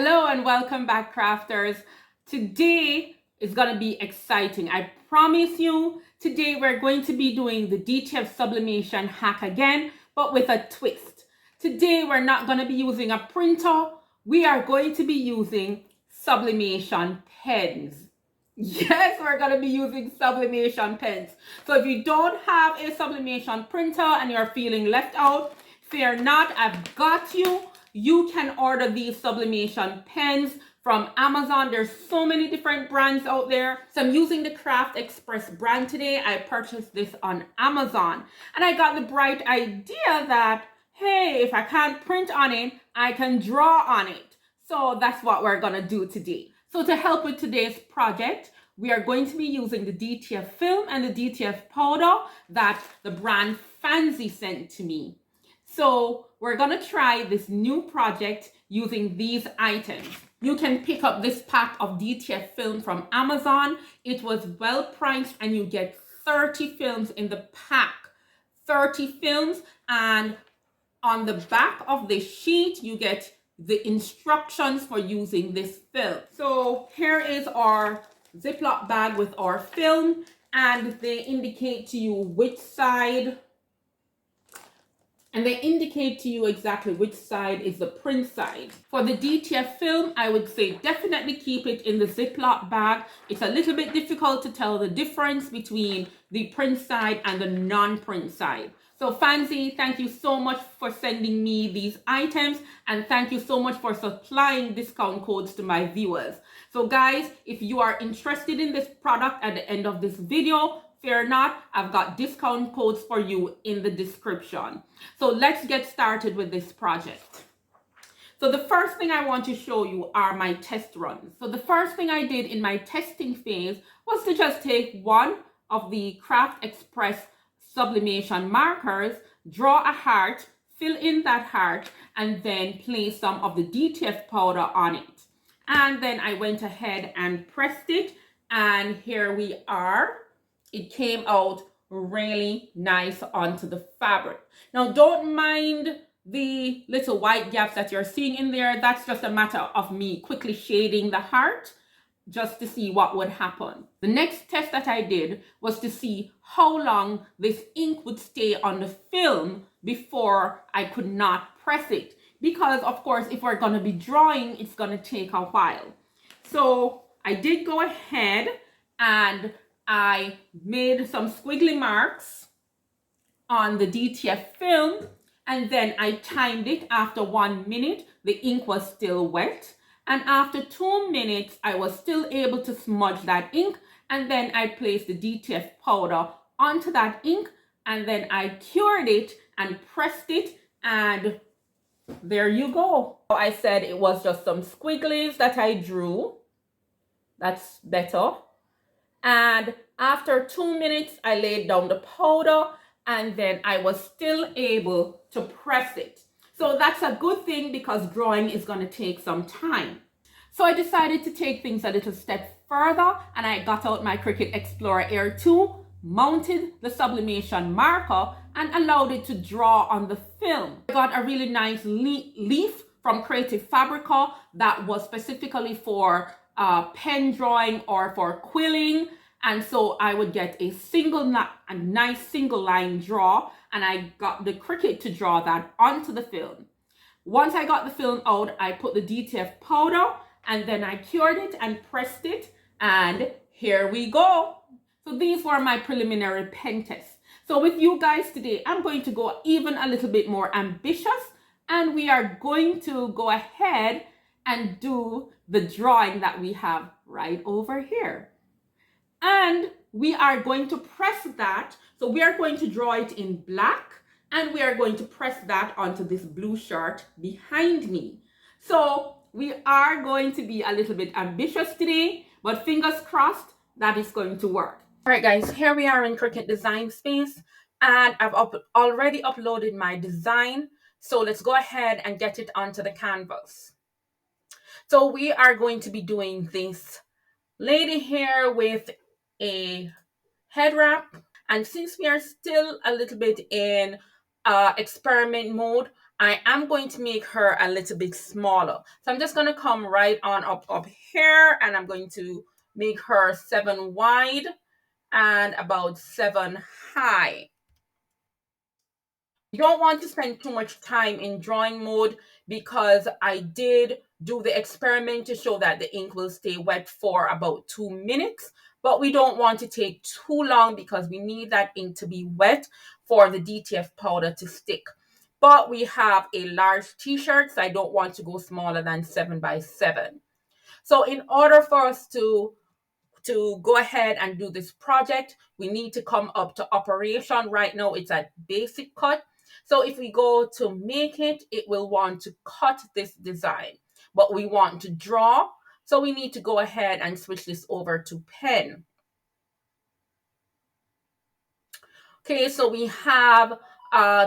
Hello and welcome back, crafters. Today is going to be exciting. I promise you, today we're going to be doing the DTF Sublimation hack again, but with a twist. Today we're not going to be using a printer. We are going to be using sublimation pens. Yes, we're going to be using sublimation pens. So if you don't have a sublimation printer and you're feeling left out, fear not, I've got you. You can order these sublimation pens from Amazon. There's so many different brands out there. So I'm using the Craft Express brand today. I purchased this on Amazon. And I got the bright idea that, hey, if I can't print on it, I can draw on it. So that's what we're going to do today. So to help with today's project, we are going to be using the DTF film and the DTF powder that the brand Fancy sent to me. So we're going to try this new project using these items. You can pick up this pack of DTF film from Amazon. It was well priced and you get 30 films in the pack. 30 films, and on the back of the sheet you get the instructions for using this film. So here is our Ziploc bag with our film, and they indicate to you which side exactly which side is the print side. For the DTF film, I would say definitely keep it in the Ziploc bag. It's a little bit difficult to tell the difference between the print side and the non-print side. So Fancy, thank you so much for sending me these items, and thank you so much for supplying discount codes to my viewers. So guys, if you are interested in this product at the end of this video, fear not, I've got discount codes for you in the description. So let's get started with this project. So the first thing I want to show you are my test runs. So the first thing I did in my testing phase was to just take one of the Craft Express sublimation markers, draw a heart, fill in that heart, and then place some of the DTF powder on it. And then I went ahead and pressed it, and here we are. It came out really nice onto the fabric. Now don't mind the little white gaps that you're seeing in there. That's just a matter of me quickly shading the heart just to see what would happen. The next test that I did was to see how long this ink would stay on the film before I could not press it. Because of course, if we're gonna be drawing, it's gonna take a while. So I did go ahead and I made some squiggly marks on the DTF film, and then I timed it. After 1 minute, the ink was still wet. And after 2 minutes, I was still able to smudge that ink. And then I placed the DTF powder onto that ink. And then I cured it and pressed it. And there you go. I said it was just some squigglies that I drew. That's better. And after 2 minutes, I laid down the powder, and then I was still able to press it. So that's a good thing because drawing is going to take some time. So I decided to take things a little step further, and I got out my Cricut Explorer Air 2, mounted the sublimation marker, and allowed it to draw on the film. I got a really nice leaf from Creative Fabrica that was specifically for pen drawing or for quilling. And so I would get a nice single line draw, and I got the Cricut to draw that onto the film. Once I got the film out, I put the DTF powder, and then I cured it and pressed it, and here we go. So these were my preliminary pen tests. So with you guys today, I'm going to go even a little bit more ambitious, and we are going to go ahead and do the drawing that we have right over here. And we are going to press that. So we are going to draw it in black, and we are going to press that onto this blue shirt behind me. So we are going to be a little bit ambitious today, but fingers crossed that is going to work. All right, guys, here we are in Cricut Design Space, and I've already uploaded my design. So let's go ahead and get it onto the canvas. So we are going to be doing this lady here with a head wrap, and since we are still a little bit in experiment mode, I am going to make her a little bit smaller. So I'm just going to come right on up here, and I'm going to make her 7 wide and about 7 high. You don't want to spend too much time in drawing mode, because I did do the experiment to show that the ink will stay wet for about 2 minutes, but we don't want to take too long because we need that ink to be wet for the DTF powder to stick. But we have a large t-shirt, so I don't want to go smaller than 7 by 7. So in order for us to go ahead and do this project, we need to come up to operation. Right now it's at basic cut. So if we go to make it, it will want to cut this design, but we want to draw. So we need to go ahead and switch this over to pen. Okay, so we have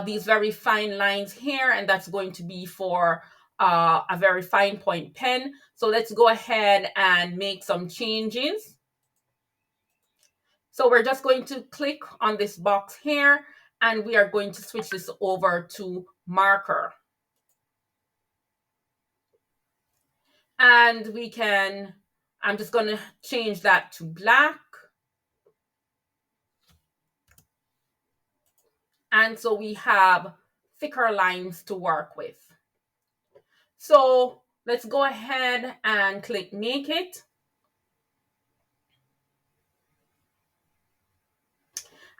these very fine lines here, and that's going to be for a very fine point pen. So let's go ahead and make some changes. So we're just going to click on this box here, and we are going to switch this over to marker. And we can, I'm just going to change that to black. And so we have thicker lines to work with. So let's go ahead and click make it.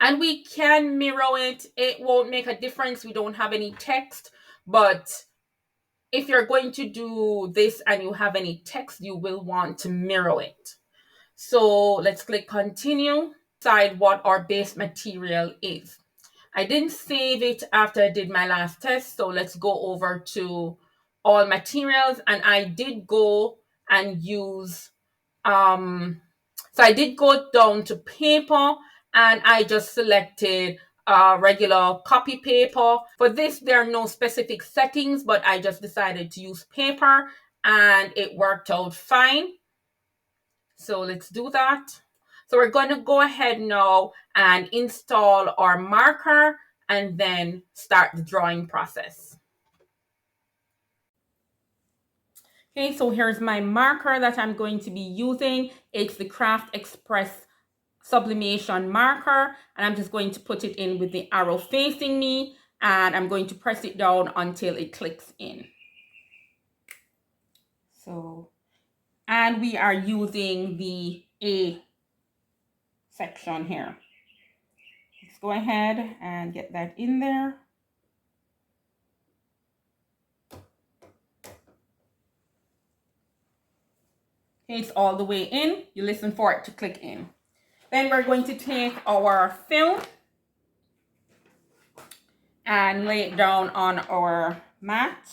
And we can mirror it. It won't make a difference. We don't have any text, but if you're going to do this and you have any text, you will want to mirror it. So let's click continue. Decide what our base material is. I didn't save it after I did my last test, so let's go over to all materials, and I did go and use so I did go down to paper, and I just selected regular copy paper. For this, there are no specific settings, but I just decided to use paper, and it worked out fine. So let's do that. So we're going to go ahead now and install our marker and then start the drawing process. Okay, so here's my marker that I'm going to be using. It's the Craft Express Sublimation marker, and I'm just going to put it in with the arrow facing me, and I'm going to press it down until it clicks in. So, and we are using the A section here. Let's go ahead and get that in there. Okay, it's all the way in. You listen for it to click in. Then we're going to take our film and lay it down on our mat.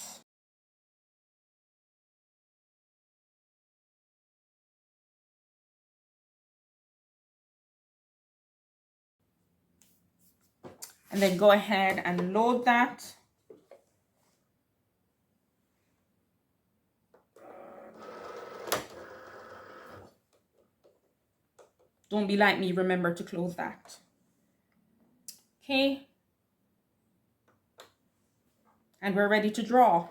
And then go ahead and load that. Don't be like me, remember to close that. Okay. And we're ready to draw.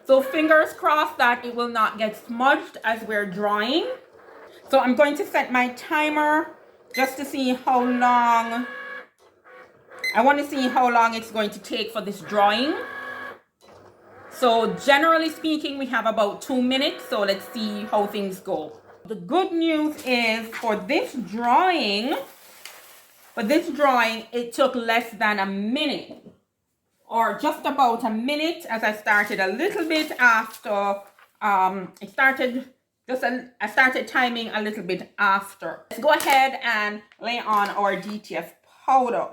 So fingers crossed that it will not get smudged as we're drawing. So I'm going to set my timer just to see how long, I want to see how long it's going to take for this drawing. So generally speaking, we have about 2 minutes. So let's see how things go. The good news is for this drawing, it took less than a minute, or just about a minute, as I started a little bit after I started timing a little bit after. Let's go ahead and lay on our DTF powder.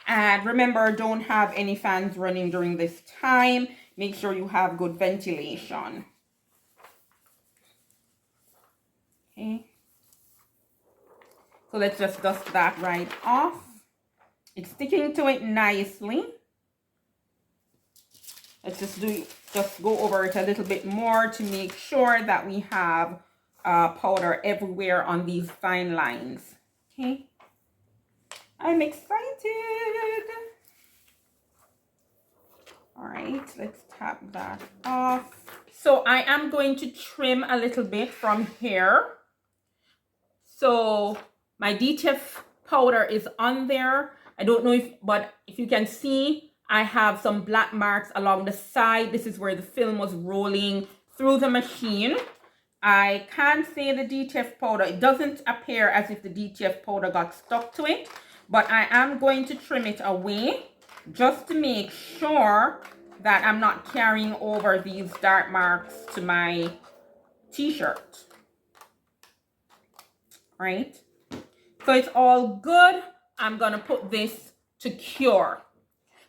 And remember, don't have any fans running during this time. Make sure you have good ventilation. Okay. So let's just dust that right off. It's sticking to it nicely. let's just go over it a little bit more to make sure that we have powder everywhere on these fine lines. Okay, I'm excited. All right, let's tap that off. So I am going to trim a little bit from here. So my DTF powder is on there. I don't know but if you can see, I have some black marks along the side. This is where the film was rolling through the machine. I can't say the DTF powder, it doesn't appear as if the DTF powder got stuck to it, but I am going to trim it away just to make sure that I'm not carrying over these dark marks to my t-shirt. Right? So it's all good. I'm gonna put this to cure.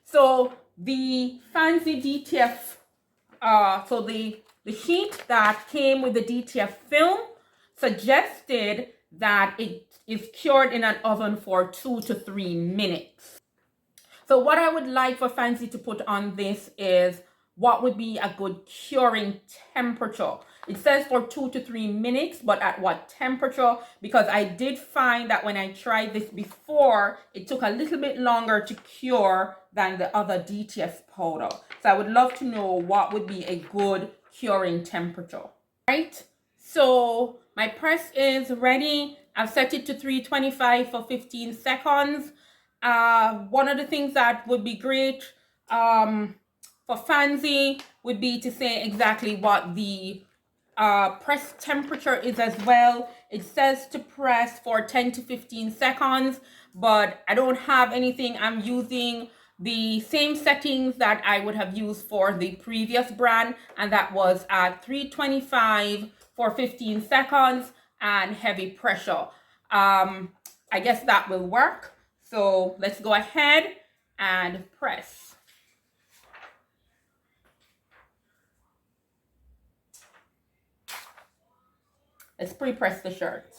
So the fancy DTF, so the sheet that came with the DTF film suggested that it is cured in an oven for 2 to 3 minutes. So what I would like for Fancy to put on this is what would be a good curing temperature. It says for 2 to 3 minutes, but at what temperature? Because I did find that when I tried this before, it took a little bit longer to cure than the other DTF powder. So I would love to know what would be a good curing temperature. Right? So my press is ready. I've set it to 325 for 15 seconds. One of the things that would be great for Fancy would be to say exactly what the press temperature is as well. It says to press for 10 to 15 seconds, but I don't have anything. I'm using the same settings that I would have used for the previous brand, and that was at 325 for 15 seconds and heavy pressure. I guess that will work. So let's go ahead and press. Let's pre-press the shirt.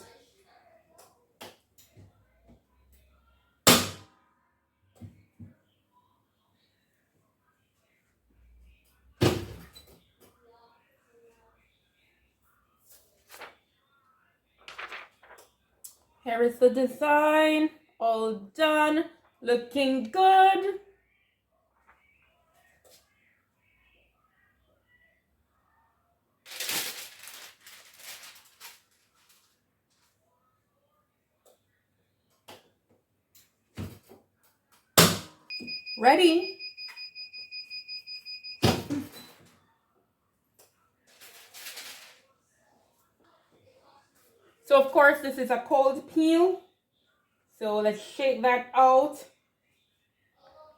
Here is the design, all done, looking good. Ready? So of course this is a cold peel. So let's shake that out.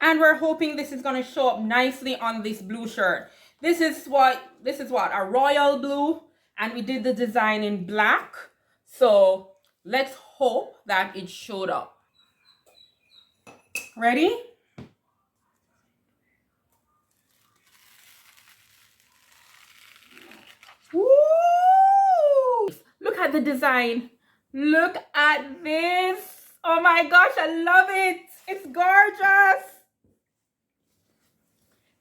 And we're hoping this is going to show up nicely on this blue shirt. This is what a royal blue, and we did the design in black. So let's hope that it showed up. Ready? Woo! Look at the design. Look at this. Oh my gosh, I love it. It's gorgeous.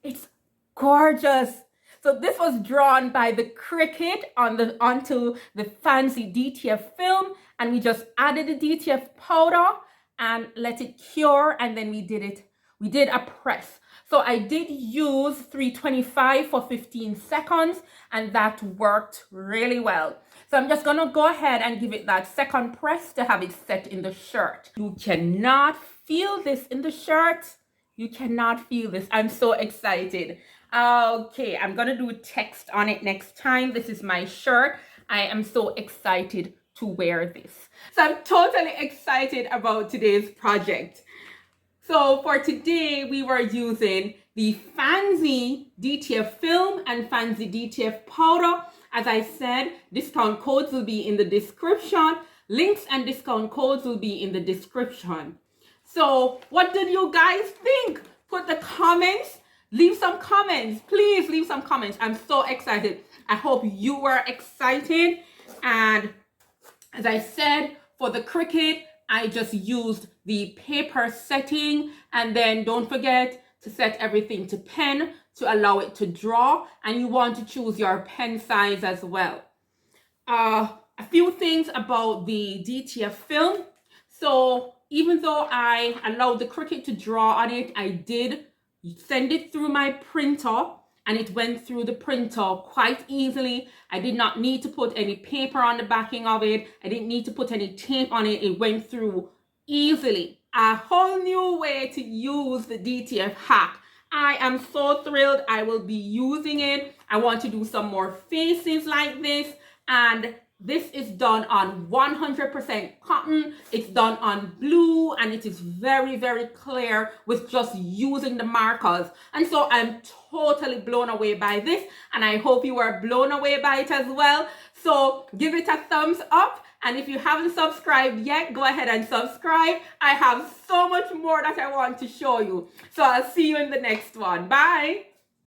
It's gorgeous. So this was drawn by the Cricut onto the fancy DTF film, and we just added the DTF powder and let it cure, and then we did a press. So I did use 325 for 15 seconds, and that worked really well. So I'm just gonna go ahead and give it that second press to have it set in the shirt. You cannot feel this in the shirt. You cannot feel this. I'm so excited. Okay, I'm gonna do text on it next time. This is my shirt. I am so excited to wear this. So I'm totally excited about today's project. So for today, we were using the Fancy DTF film and Fancy DTF powder. As I said, discount codes will be in the description. Links and discount codes will be in the description. So what did you guys think? Put the comments. Leave some comments. Please leave some comments. I'm so excited. I hope you were excited. And as I said, for the Cricut, I just used the paper setting, and then don't forget to set everything to pen to allow it to draw, and you want to choose your pen size as well. A few things about the DTF film. So even though I allowed the Cricut to draw on it, I did send it through my printer, and it went through the printer quite easily. I did not need to put any paper on the backing of it. I didn't need to put any tape on it. It went through easily. A whole new way to use the DTF hack. I am so thrilled. I will be using it. I want to do some more faces like this, and this is done on 100% cotton. It's done on blue, and it is very, very clear with just using the markers. And so I'm totally blown away by this, and I hope you are blown away by it as well. So give it a thumbs up. And if you haven't subscribed yet, go ahead and subscribe. I have so much more that I want to show you. So I'll see you in the next one. Bye.